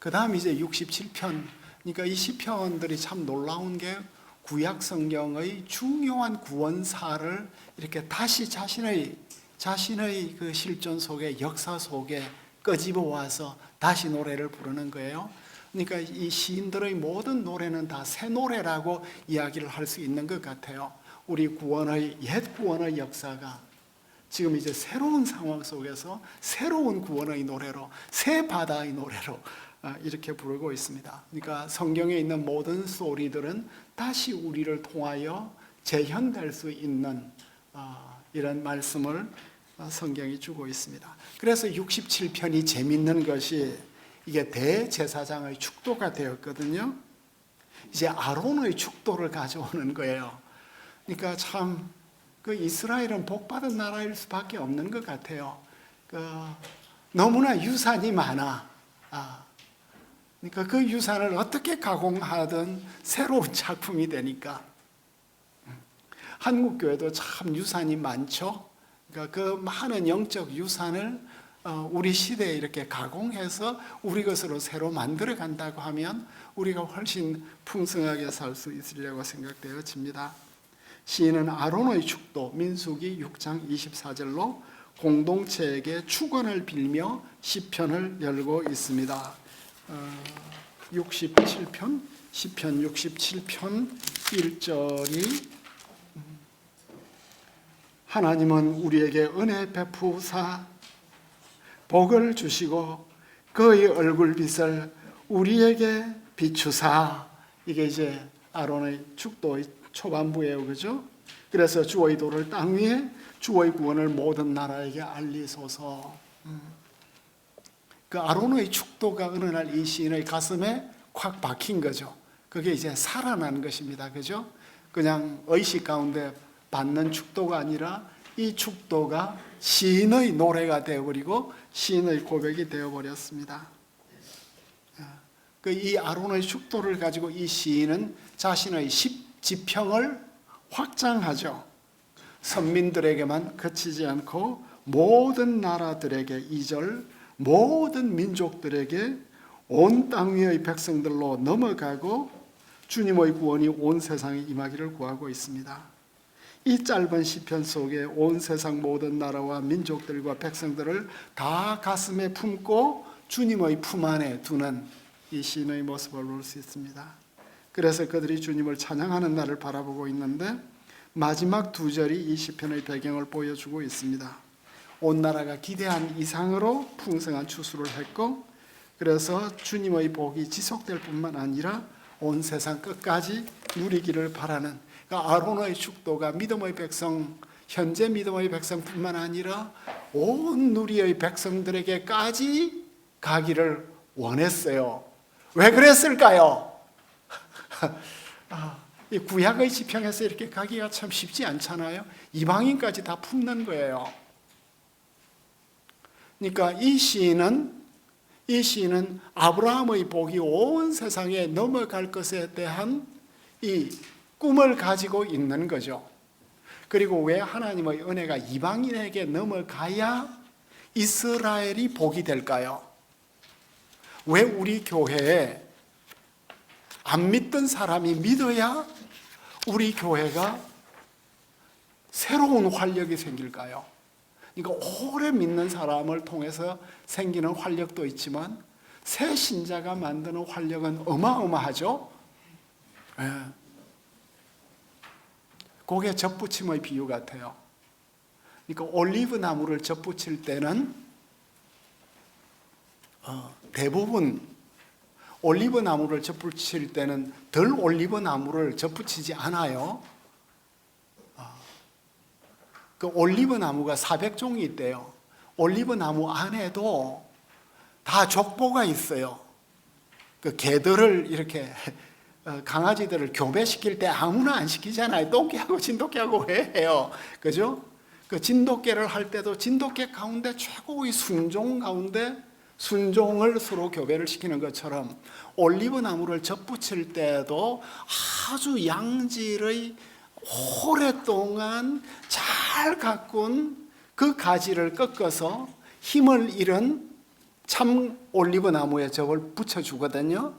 그 다음 이제 67편. 그러니까 이 시편들이 참 놀라운 게 구약 성경의 중요한 구원사를 이렇게 다시 자신의 그 실존 속에, 역사 속에 끄집어 와서 다시 노래를 부르는 거예요. 그러니까 이 시인들의 모든 노래는 다 새 노래라고 이야기를 할 수 있는 것 같아요. 우리 구원의, 옛 구원의 역사가 지금 이제 새로운 상황 속에서 새로운 구원의 노래로, 새 바다의 노래로 이렇게 부르고 있습니다. 그러니까 성경에 있는 모든 스토리들은 다시 우리를 통하여 재현될 수 있는 이런 말씀을 성경이 주고 있습니다. 그래서 67편이 재밌는 것이 이게 대제사장의 축도가 되었거든요. 이제 아론의 축도를 가져오는 거예요. 그러니까 참 그 이스라엘은 복받은 나라일 수밖에 없는 것 같아요. 너무나 유산이 많아. 그러니까 그 유산을 어떻게 가공하든 새로운 작품이 되니까. 한국 교회도 참 유산이 많죠. 그러니까 그 많은 영적 유산을 우리 시대에 이렇게 가공해서 우리 것으로 새로 만들어 간다고 하면 우리가 훨씬 풍성하게 살 수 있으려고 생각되어집니다. 시인은 아론의 축도, 민수기 6장 24절로 공동체에게 축원을 빌며 시편을 열고 있습니다. 67편, 시편 67편 1절이 하나님은 우리에게 은혜 베푸사 복을 주시고 그의 얼굴빛을 우리에게 비추사. 이게 이제 아론의 축도의 초반부예요, 그죠? 그래서 주의 도를 땅 위에 주의 구원을 모든 나라에게 알리소서. 그 아론의 축도가 어느 날 이 시인의 가슴에 콱 박힌 거죠. 그게 이제 살아난 것입니다, 그죠? 그냥 의식 가운데 받는 축도가 아니라 이 축도가 시인의 노래가 되어버리고 시인의 고백이 되어버렸습니다. 이 아론의 축도를 가지고 이 시인은 자신의 지평을 확장하죠. 선민들에게만 그치지 않고 모든 나라들에게 2절 모든 민족들에게 온 땅 위의 백성들로 넘어가고 주님의 구원이 온 세상에 임하기를 구하고 있습니다. 이 짧은 시편 속에 온 세상 모든 나라와 민족들과 백성들을 다 가슴에 품고 주님의 품 안에 두는 이 시인의 모습을 볼 수 있습니다. 그래서 그들이 주님을 찬양하는 날을 바라보고 있는데 마지막 2절이 이 시편의 배경을 보여주고 있습니다. 온 나라가 기대한 이상으로 풍성한 추수를 했고 그래서 주님의 복이 지속될 뿐만 아니라 온 세상 끝까지 누리기를 바라는, 그러니까 아론의 축도가 믿음의 백성, 현재 믿음의 백성뿐만 아니라 온 누리의 백성들에게까지 가기를 원했어요. 왜 그랬을까요? 이 구약의 지평에서 이렇게 가기가 참 쉽지 않잖아요. 이방인까지 다 품는 거예요. 그러니까 이 시인은 아브라함의 복이 온 세상에 넘어갈 것에 대한 이 꿈을 가지고 있는 거죠. 그리고 왜 하나님의 은혜가 이방인에게 넘어가야 이스라엘이 복이 될까요? 왜 우리 교회에 안 믿던 사람이 믿어야 우리 교회가 새로운 활력이 생길까요? 그러니까 오래 믿는 사람을 통해서 생기는 활력도 있지만 새 신자가 만드는 활력은 어마어마하죠. 네. 그게 젖붙임의 비유 같아요. 그러니까 올리브 나무를 젖붙일 때는 대부분 올리브 나무를 젖붙일 때는 덜 올리브 나무를 젖붙이지 않아요. 그 올리브 나무가 400종이 있대요. 올리브 나무 안에도 다 족보가 있어요. 그 개들을 이렇게 강아지들을 교배시킬 때 아무나 안 시키잖아요. 똥개하고 진돗개하고 왜 해요? 그죠? 그 진돗개를 할 때도 진돗개 가운데 최고의 순종 가운데 순종을 서로 교배를 시키는 것처럼 올리브 나무를 젖붙일 때도 아주 양질의 오랫동안 잘 가꾼 그 가지를 꺾어서 힘을 잃은 참 올리브 나무에 저걸 붙여주거든요.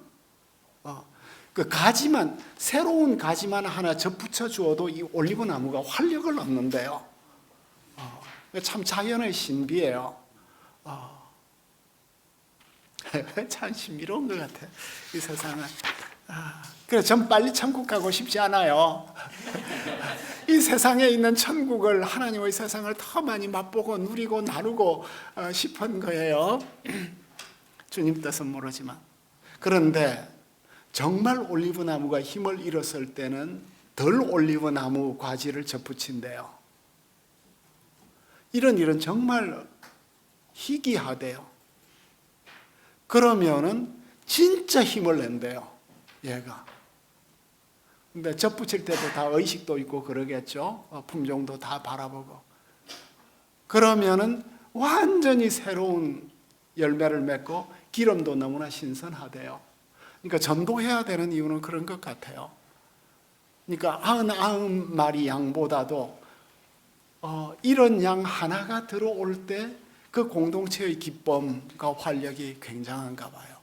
그 가지만, 새로운 가지만 하나 접붙여 주어도 이 올리브 나무가 활력을 얻는데요. 참 자연의 신비예요. 참 신비로운 것 같아요, 이 세상은. 그래서 전 빨리 천국 가고 싶지 않아요. 이 세상에 있는 천국을, 하나님의 세상을 더 많이 맛보고 누리고 나누고 싶은 거예요. 주님 뜻은 모르지만. 그런데 정말 올리브 나무가 힘을 잃었을 때는 덜 올리브 나무 과지를 접붙인대요. 이런 일은 정말 희귀하대요. 그러면은 진짜 힘을 낸대요, 얘가. 근데 접붙일 때도 다 의식도 있고 그러겠죠. 품종도 다 바라보고. 그러면은 완전히 새로운 열매를 맺고 기름도 너무나 신선하대요. 그러니까 전도해야 되는 이유는 그런 것 같아요. 그러니까 99마리 양보다도 이런 양 하나가 들어올 때 그 공동체의 기쁨과 활력이 굉장한가 봐요.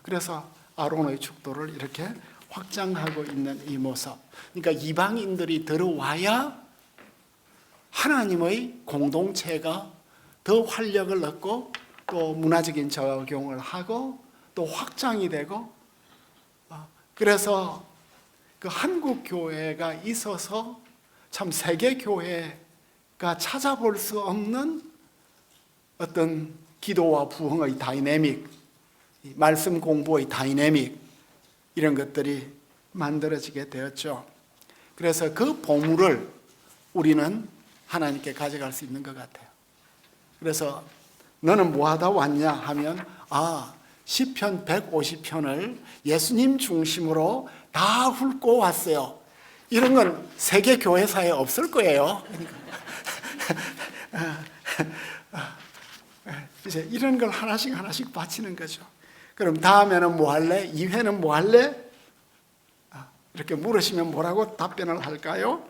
그래서 아론의 축도를 이렇게 확장하고 있는 이 모습. 그러니까 이방인들이 들어와야 하나님의 공동체가 더 활력을 얻고 또 문화적인 적용을 하고 또 확장이 되고, 그래서 그 한국 교회가 있어서 참 세계 교회가 찾아볼 수 없는 어떤 기도와 부흥의 다이내믹, 말씀 공부의 다이내믹, 이런 것들이 만들어지게 되었죠. 그래서 그 보물을 우리는 하나님께 가져갈 수 있는 것 같아요. 그래서 너는 뭐 하다 왔냐 하면, 시편 150편을 예수님 중심으로 다 훑고 왔어요. 이런 건 세계 교회사에 없을 거예요. 이제 이런 걸 하나씩 하나씩 바치는 거죠. 그럼 다음에는 뭐 할래? 2회는 뭐 할래? 이렇게 물으시면 뭐라고 답변을 할까요?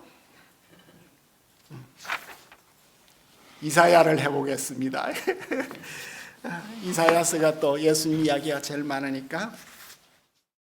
이사야를 해보겠습니다. 이사야서가 또 예수님 이야기가 제일 많으니까